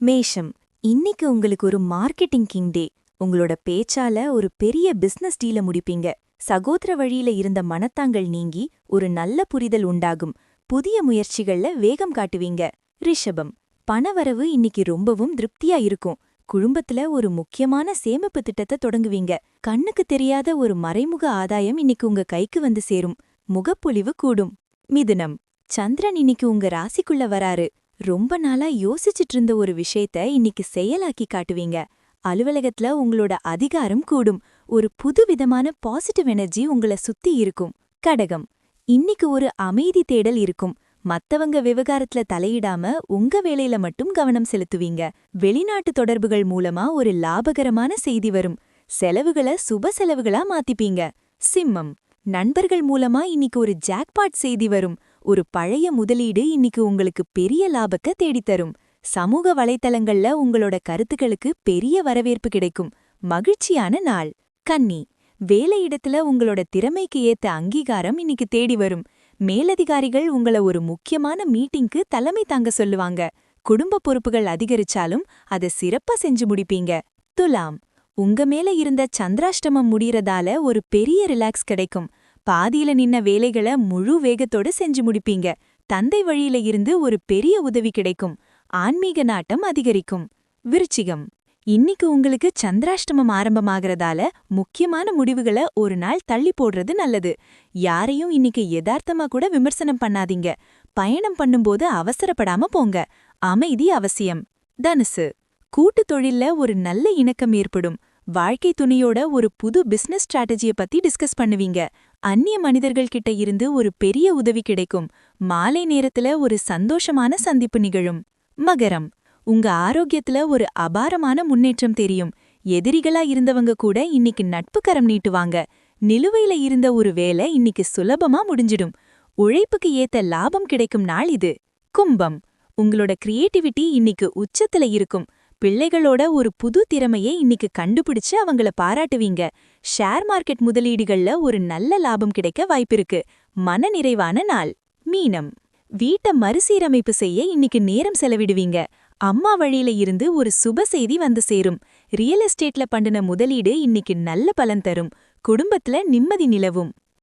மேஷம், இன்னைக்கு உங்களுக்கு ஒரு மார்க்கெட்டிங் கிங் டே. உங்களோட பேச்சால ஒரு பெரிய பிசினஸ் டீல முடிப்பீங்க. சகோதர வழியில இருந்த மனத்தாங்கள் நீங்கி ஒரு நல்ல புரிதல் உண்டாகும். புதிய முயற்சிகள்ல வேகம் காட்டுவீங்க. ரிஷபம், பணவரவு இன்னைக்கு ரொம்பவும் திருப்தியா இருக்கும். குடும்பத்துல ஒரு முக்கியமான சேமிப்பு திட்டத்தை தொடங்குவீங்க. கண்ணுக்கு தெரியாத ஒரு மறைமுக ஆதாயம் இன்னைக்கு உங்க கைக்கு வந்து சேரும். முகப்பொலிவு கூடும். மிதுனம், சந்திரன் இன்னைக்கு உங்க ராசிக்குள்ள வராரு. ரொம்ப நாளா யோசிச்சுட்டு இருந்த ஒரு விஷயத்த இன்னைக்கு செயலாக்கி காட்டுவீங்க. அலுவலகத்துல உங்களோட அதிகாரம் கூடும். ஒரு புதுவிதமான பாசிட்டிவ் எனர்ஜி உங்கள சுத்தி இருக்கும். கடகம், இன்னைக்கு ஒரு அமைதி தேடல் இருக்கும். மத்தவங்க விவகாரத்துல தலையிடாம உங்க வேலையில மட்டும் கவனம் செலுத்துவீங்க. வெளிநாட்டு தொடர்புகள் மூலமா ஒரு லாபகரமான செய்தி வரும். செலவுகளை சுப செலவுகளா மாத்திப்பீங்க. சிம்மம், நண்பர்கள் மூலமா இன்னைக்கு ஒரு ஜாக்பாட் செய்தி வரும். ஒரு பழைய முதலீடு இன்னைக்கு உங்களுக்கு பெரிய லாபத்தை தேடித்தரும். சமூக வலைத்தளங்கள்ல உங்களோட கருத்துக்களுக்கு பெரிய வரவேற்பு கிடைக்கும். மகிழ்ச்சியான நாள். கன்னி, வேலையிடத்துல உங்களோட திறமைக்கு ஏத்த அங்கீகாரம் இன்னைக்கு தேடி வரும். மேலதிகாரிகள் உங்கள ஒரு முக்கியமான மீட்டிங்க்கு தலைமை தாங்க சொல்லுவாங்க. குடும்ப பொறுப்புகள் அதிகரிச்சாலும் அதை சிறப்பா செஞ்சு முடிப்பீங்க. துலாம், உங்க மேல இருந்த சந்திராஷ்டமம் முடியறதால ஒரு பெரிய ரிலாக்ஸ் கிடைக்கும். பாதியில நின்ன வேலைகளை முழு வேகத்தோட செஞ்சு முடிப்பீங்க. தந்தை வழியில இருந்து ஒரு பெரிய உதவி கிடைக்கும். ஆன்மீக நாட்டம் அதிகரிக்கும். விருச்சிகம், இன்னைக்கு உங்களுக்கு சந்திராஷ்டமம் ஆரம்பமாகறதால முக்கியமான முடிவுகளை ஒரு நாள் தள்ளி போடுறது நல்லது. யாரையும் இன்னைக்கு யதார்த்தமா கூட விமர்சனம் பண்ணாதீங்க. பயணம் பண்ணும்போது அவசரப்படாம போங்க. அமைதி அவசியம். தனுசு, கூட்டுத் தொழில்ல ஒரு நல்ல இணக்கம் ஏற்படும். வாழ்க்கை துணையோட ஒரு புது பிசினஸ் ஸ்ட்ராட்டஜியை பத்தி டிஸ்கஸ் பண்ணுவீங்க. அந்நிய மனிதர்கள் கிட்ட இருந்து ஒரு பெரிய உதவி கிடைக்கும். மாலை நேரத்துல ஒரு சந்தோஷமான சந்திப்பு நிகழும். மகரம், உங்க ஆரோக்கியத்துல ஒரு அபாரமான முன்னேற்றம் தெரியும். எதிரிகளா இருந்தவங்க கூட இன்னைக்கு நட்பு கரம் நீட்டுவாங்க. நிலுவையில இருந்த ஒரு வேலை இன்னைக்கு சுலபமா முடிஞ்சிடும். உழைப்புக்கு ஏத்த லாபம் கிடைக்கும் நாள் இது. கும்பம், உங்களோட கிரியேட்டிவிட்டி இன்னைக்கு உச்சத்துல இருக்கும். பிள்ளைகளோட ஒரு புது திறமையை இன்னைக்கு கண்டுபிடிச்சு அவங்கள பாராட்டுவீங்க. ஷேர் மார்க்கெட் முதலீடுகள்ல ஒரு நல்ல லாபம் கிடைக்க வாய்ப்பிருக்கு. மனநிறைவான நாள். மீனம், வீட்டை மறுசீரமைப்பு செய்ய இன்னைக்கு நேரம் செலவிடுவீங்க. அம்மா வழியில இருந்து ஒரு சுப செய்தி வந்து சேரும். ரியல் எஸ்டேட்ல பண்ணின முதலீடு இன்னைக்கு நல்ல பலன் தரும். குடும்பத்துல நிம்மதி நிலவும்.